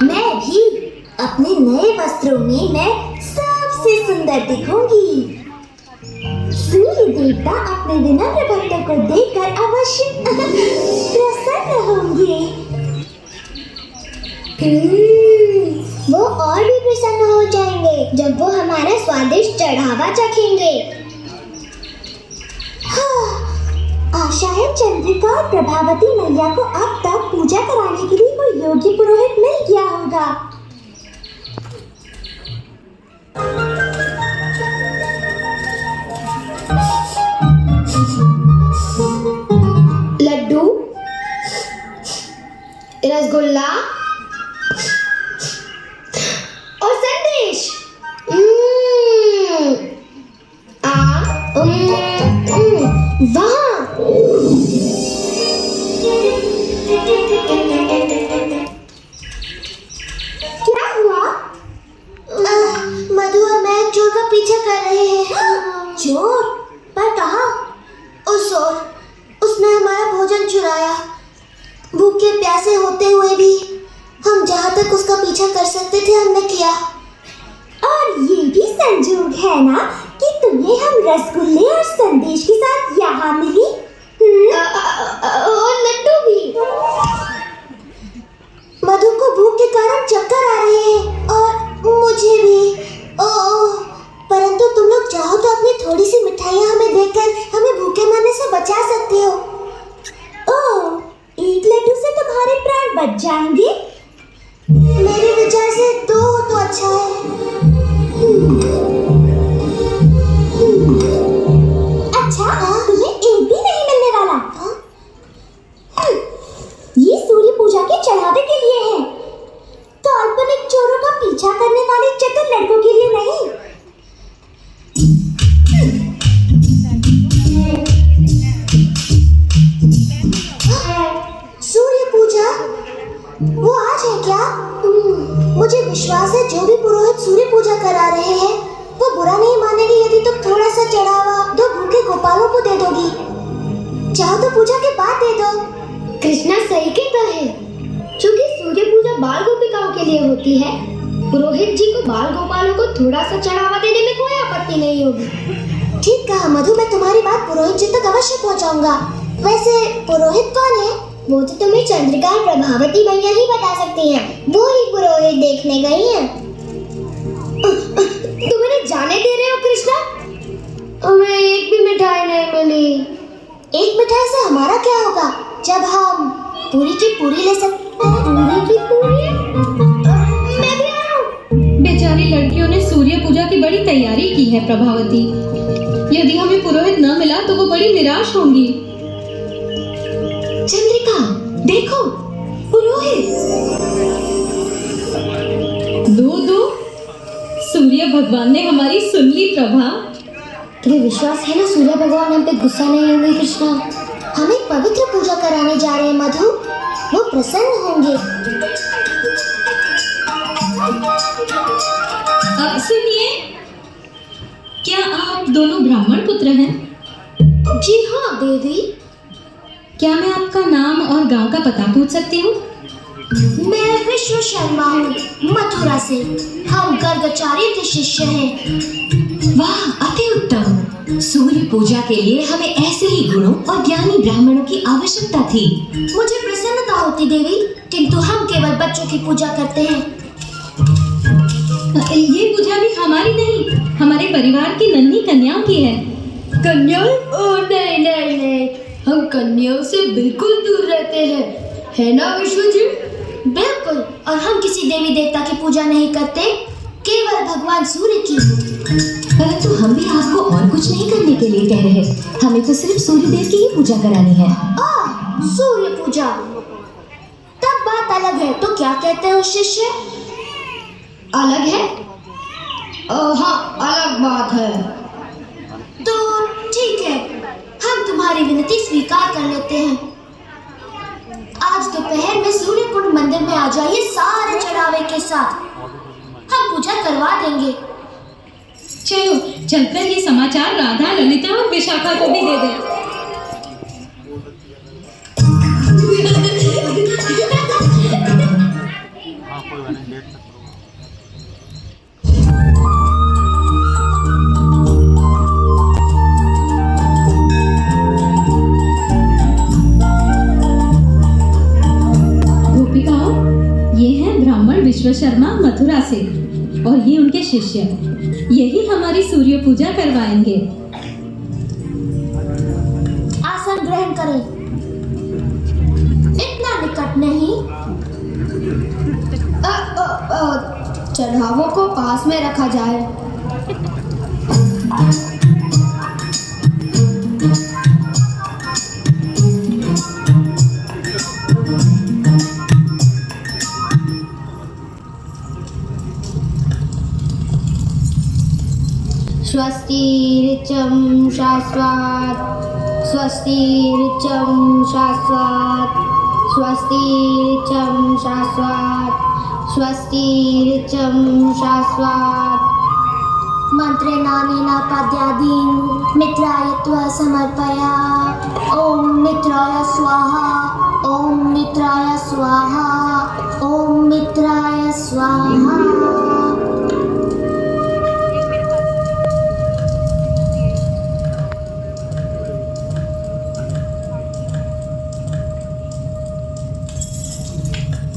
मैं भी अपने नए वस्त्रों में मैं सबसे सुंदर दिखूंगी। सूर्य देवता अपने विनम्र भक्तों को देखकर अवश्य प्रसन्न होंगे। वो और भी प्रसन्न हो जाएंगे जब वो हमारा स्वादिष्ट चढ़ावा चखेंगे। आशा है चंद्रिका और प्रभावती मैया को अब तक पूजा कराने के लिए कोई योग्य पुरोहित मिल गया होगा। लड्डू, रसगुल्ला और संदेश। वाह! क्या हुआ? मधु और मैं चोर का पीछा कर रहे हैं। चोर? पर कहाँ? उस ओर। उसने हमारा भोजन चुराया। भूखे प्यासे होते हुए भी हम जहाँ तक उसका पीछा कर सकते थे हमने किया। और ये भी संजोग है ना कि तुम्हें हम रसगुल्ले और संदेश के साथ यहाँ मिली। और लड्डू भी। मधु को भूख के कारण चक्कर आ रहे हैं और मुझे भी। परंतु तुम लोग चाहो तो अपनी थोड़ी सी मिठाइयाँ हमें देकर हमें भूखे मरने से बचा सकते हो। ओह, एक लड्डू से तुम्हारे प्राण बच जाएंगे। मेरे विचार से दो तो अच्छा है। अच्छा, तुम्हें एक भी नहीं मिलने वाला। ये सूर्य पूजा के चढ़ावे के लिए है, काल्पनिक चोरों का पीछा करने वाले चतुर लड़कों के लिए नहीं। सूर्य पूजा वो आज है क्या? मुझे विश्वास है जो भी पुरोहित सूर्य पूजा करा रहे हैं वो बुरा नहीं मानेंगे यदि तुम थोड़ा सा चढ़ावा दो भूखे गोपालों को दे दोगी। चाहो तो पूजा के बाद दे दो। कृष्णा सही कहता है, क्योंकि सूर्य पूजा बाल गोपिकाओं के लिए होती है। पुरोहित जी को बाल गोपालों को थोड़ा सा चढ़ावा देने में कोई आपत्ति नहीं होगी। ठीक कहा मधु, मैं तुम्हारी बात पुरोहित जी तक अवश्य पहुंचाऊंगा। वैसे पुरोहित कौन है? वो तो तुम्हें चंद्रिका और प्रभावती मैया ही बता सकती हैं। वो ही पुरोहित देखने गई हैं। तुम इन्हें जाने दे रहे हो कृष्णा? हमें एक भी मिठाई नहीं मिली। एक मिठाई से हमारा क्या होगा जब हम पूरी की पूरी ले सकते हैं। पूरी की पूरी? मैं भी आ रहा हूँ। बेचारी लड़कियों ने सूर्य पूजा की बड़ी तैयारी की है प्रभावती। यदि हमें पुरोहित न मिला तो वो बड़ी निराश होंगी। चंद्रिका देखो, पुरोहित। दो सूर्य भगवान ने हमारी सुन ली प्रभा। तुम्हें विश्वास है ना सूर्य भगवान हम पे गुस्सा नहीं होंगे कृष्णा? हम एक पवित्र पूजा कराने जा रहे हैं मधु, वो प्रसन्न होंगे। अब सुनिए, क्या आप दोनों ब्राह्मण पुत्र हैं? जी हाँ देवी। क्या मैं आपका नाम और गांव का पता पूछ सकती हूँ? मैं विश्व शर्मा हूँ, मथुरा से। हम गर्गाचार्य के शिष्य हैं। वाह, अति उत्तम। सूर्य पूजा के लिए हमें ऐसे ही गुणों और ज्ञानी ब्राह्मणों की आवश्यकता थी। मुझे प्रसन्नता होती देवी, किंतु हम केवल बच्चों की पूजा करते हैं। ये पूजा भी हमारी नहीं, हमारे परिवार की नन्ही कन्याओं की है। कन्याओं? ओह नहीं नहीं नहीं, हम कन्याओं से बिल्कुल दूर रहते हैं, है ना विश्व जी? बिल्कुल। और हम किसी देवी देवता की पूजा नहीं करते, केवल भगवान सूर्य की। परंतु हम भी आपको और कुछ नहीं करने के लिए कह रहे, हमें तो सिर्फ सूर्य देव की ही पूजा करानी है। सूर्य पूजा? तब बात अलग है। तो क्या कहते हो शिष्य? अलग है? हाँ, अलग बात है। तो ठीक है, हम तुम्हारी विनती स्वीकार कर लेते हैं। आज दोपहर में सूर्य कुंड मंदिर में आ जाइए सारे चढ़ावे के साथ, हम पूजा करवा देंगे। चलो चलकर ये समाचार राधा, ललिता और विशाखा को भी दे दें। गोपिकाओं, ये हैं ब्राह्मण विश्वशर्मा मथुरा से और ये उनके शिष्य। यही हमारी सूर्य पूजा करवाएंगे। आसन ग्रहण करें। इतना निकट नहीं। चढ़ावों को पास में रखा जाए। स्वस्ति ऋचं शाश्वत, स्वस्ति ऋचं शाश्वत, स्वस्ति ऋचं शाश्वत, स्वस्ति ऋचं शाश्वत। मंत्रेणानेन पद्यादीन् मित्राय त्वा समर्पया। ओम मित्राय स्वाहा, ओम मित्राय स्वाहा, ओम मित्राय स्वाहा।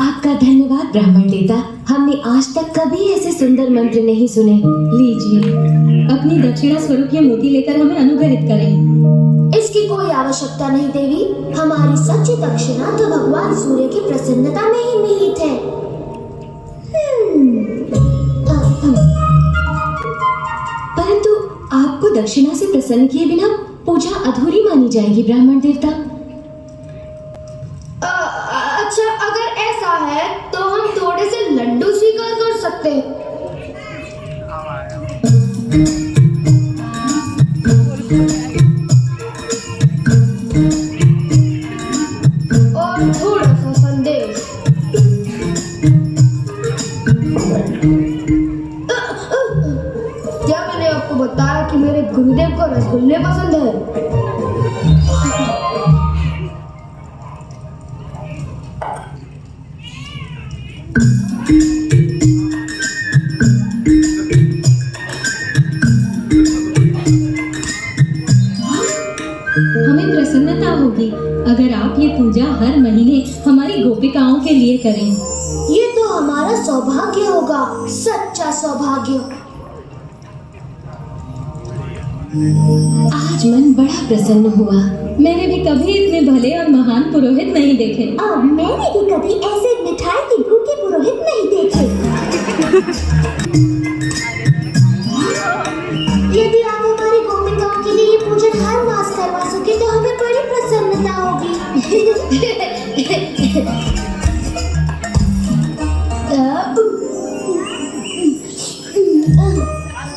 आपका धन्यवाद ब्राह्मण देवता। हमने आज तक कभी ऐसे सुंदर मंत्र नहीं सुने। लीजिए, अपनी दक्षिणा स्वरूप ये मोती लेकर हमें अनुग्रहित करें। इसकी कोई आवश्यकता नहीं देवी। हमारी सच्ची दक्षिणा तो भगवान सूर्य की प्रसन्नता में ही निहित है। परंतु आपको दक्षिणा से प्रसन्न किए बिना पूजा अधूरी मानी जाएगी ब्राह्मण देवता। अच्छा, अगर ऐसा है तो हम थोड़े से लड्डू स्वीकार कर सकते हैं। और थोड़ा सा संदेश। क्या मैंने आपको बताया कि मेरे गुरुदेव को रसगुल्ले पसंद है? हमें प्रसन्नता होगी अगर आप ये पूजा हर महीने हमारी गोपिकाओं के लिए करें। ये तो हमारा सौभाग्य होगा, सच्चा सौभाग्य। आज मन बड़ा प्रसन्न हुआ। मैंने भी कभी इतने भले और महान पुरोहित नहीं देखे। मैंने भी कभी ऐसे मिठाई के भूखे पुरोहित नहीं देखे। यदि आप हमारी गोपिकाओं के लिए ये पूजन हर मास करवा सके तो हमें बड़ी प्रसन्नता होगी।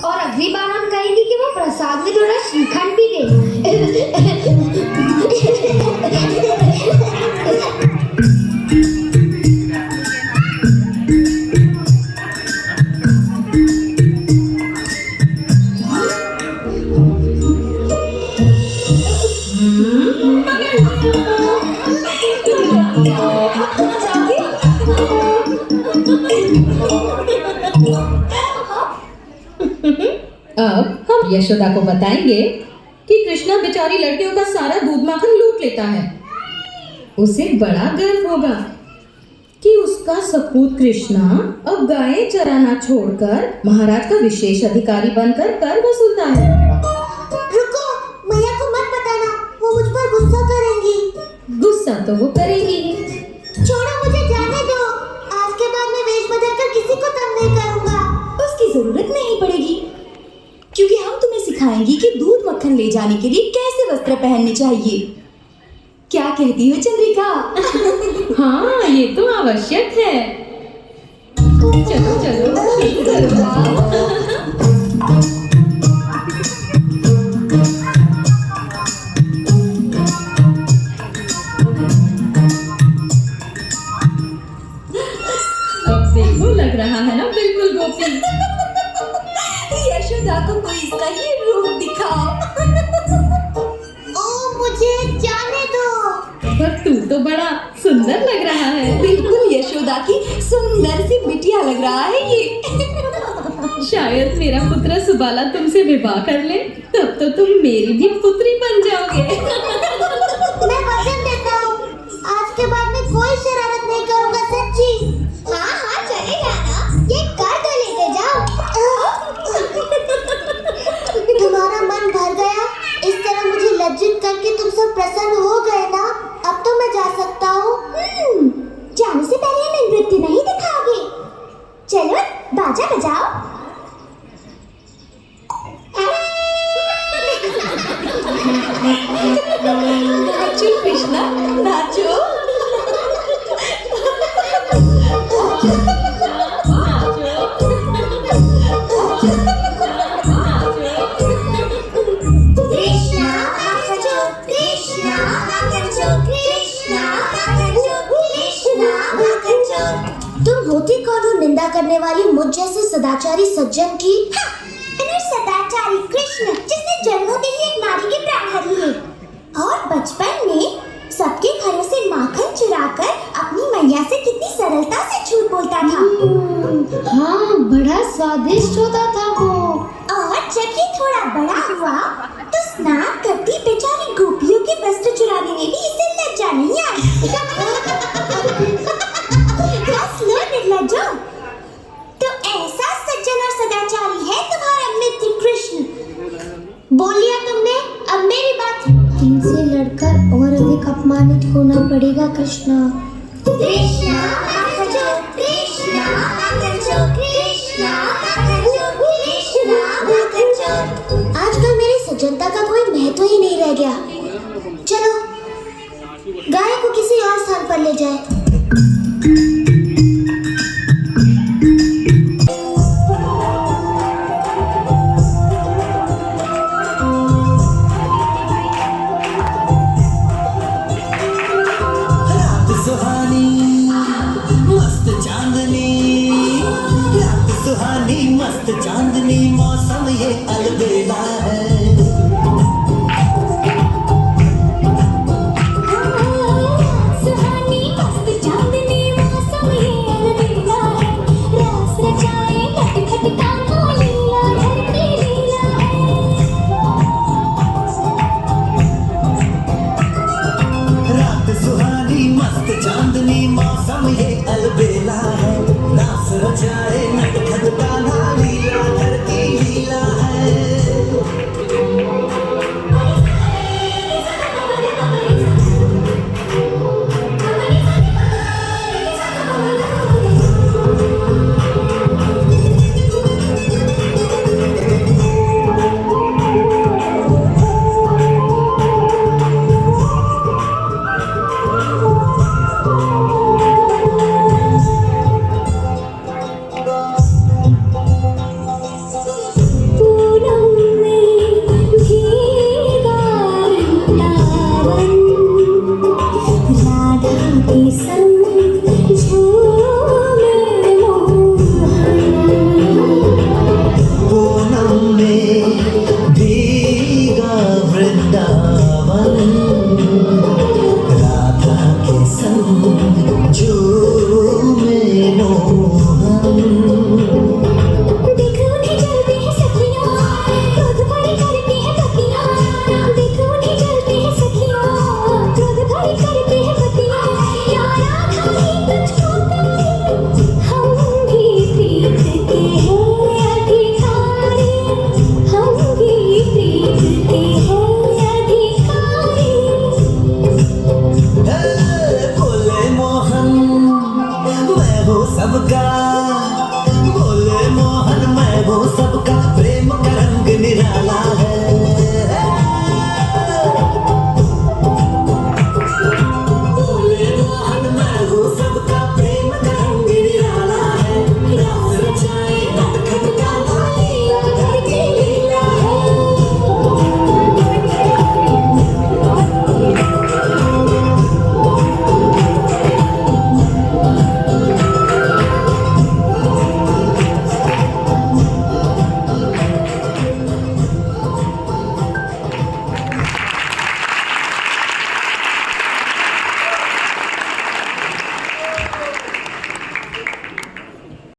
और अगली बार हम कहेंगे कि वो प्रसाद में थोड़ा श्रीखंड भी दे। अब हम यशोदा को बताएंगे कि कृष्णा बेचारी लड़कियों का सारा दूध माखन लूट लेता है। उसे बड़ा गर्व होगा कि उसका सपूत कृष्णा अब गायें चराना छोड़कर महाराज का विशेष अधिकारी बनकर कर वसूलता है। रुको, मैया को मत बताना, वो मुझ पर गुस्सा करेंगी। गुस्सा तो वो करेगी ही। छोड़ो, मुझे जाने दो। आज के बाद मैं वेश बदलकर किसी को तंग नहीं करूंगा। उसकी जरूरत नहीं पड़ेगी, क्योंकि हम तुम्हें सिखाएंगे कि दूध मक्खन ले जाने के लिए कैसे वस्त्र पहनने चाहिए। क्या कहती हो चंद्रिका? हाँ, ये तो आवश्यक है। चलो चलो शुरू करो। अब देखो, लग रहा है ना बिल्कुल गोपी। यशोदा को कोई इसका ही रूप दिखाओ। ओ, मुझे जाने दो। पर तू तो बड़ा सुंदर लग रहा है। बिल्कुल यशोदा की सुंदर सी बिटिया लग रहा है ये। शायद मेरा पुत्र सुबाला तुमसे विवाह कर ले, तब तो तुम मेरी भी पुत्री बन जाओगे। मैं वचन देता हूँ, आज के बाद मैं कोई शरारत नहीं करूँगा, सच्ची। हाँ हाँ चलेगा ना, ये कर दो, लेके जाओ। तुम्हारा मन भर गया? इस तरह मुझे लज्जित करके तुम सब प्रसन्न हो गए ना? अब तो मैं जा सकता हूँ। जाने से पहले हमें नृत्य नहीं दिखाओगे? चलो बाजा बजाओ। नाचो कृष्णा, नाचो। तुम होती कौन हो निंदा करने वाली मुझ जैसे सदाचारी सज्जन की? सदाचारी कृष्ण, जिसने जन्म होते ही एक नारी के प्राण हर लिए और बचपन में सबके घरों से माखन चुराकर अपनी मैया से कितनी सरलता से झूठ बोलता था। हाँ, बड़ा स्वादिष्ट होता था वो। और जब ये थोड़ा बड़ा हुआ तो स्नान करती बेचारी गोपियों के वस्त्र चुराने में भी इसे लज्जा नहीं आई। बस लो निर्लज्जो, तो ऐसा सज्जन और सदाचारी है तुम्हारा मित्र कृष्ण। बोल लिया तुमने, अब मेरी बात। इनसे लड़कर और अधिक अपमानित होना पड़ेगा कृष्णा। कृष्णा कृष्णा कृष्णा कृष्णा। आजकल मेरी सज्जनता का कोई महत्व ही नहीं रह गया। चलो गाय को किसी और स्थान पर ले जाए। सुहानी मस्त चांदनी, मौसम ये अलबेला है।